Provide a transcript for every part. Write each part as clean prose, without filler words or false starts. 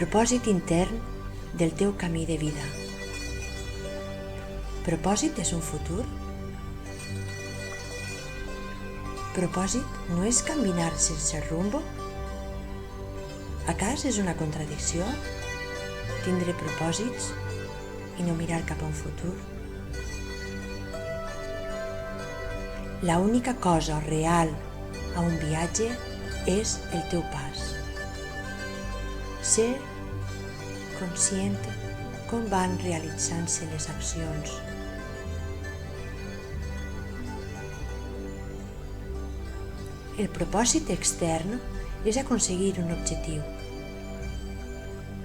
propòsit intern del teu camí de vida. Propòsit és un futur? Propòsit no és caminar sense rumbo? Acàs és una contradicció? Tindre propòsits i no mirar cap a un futur? La única cosa real a un viatge és el teu pas. Ser conscient com van realitzant-se les accions. El propòsit extern és aconseguir un objectiu.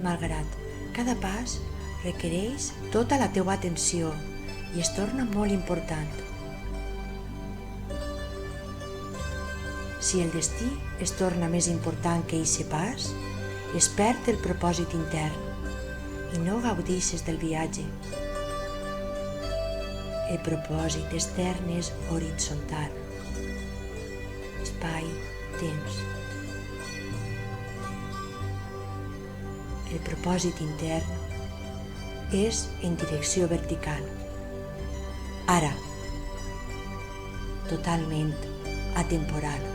Malgrat cada pas requereix tota la teua atenció i es torna molt important. Si el destí es torna més important que eixe pas, es perd el propòsit intern i no gaudeixes del viatge. El propòsit extern és horitzontal. Espai, temps. El propòsit intern és en direcció vertical. Ara, totalment atemporal.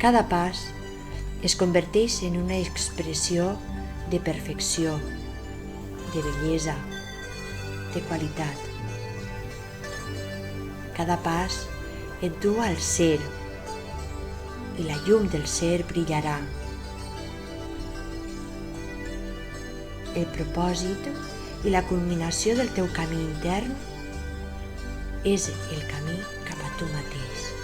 Cada pas es converteix en una expressió de perfecció, de bellesa, de qualitat. Cada pas et du al ser i la llum del ser brillarà. El propòsit i la culminació del teu camí intern és el camí cap a tu mateix.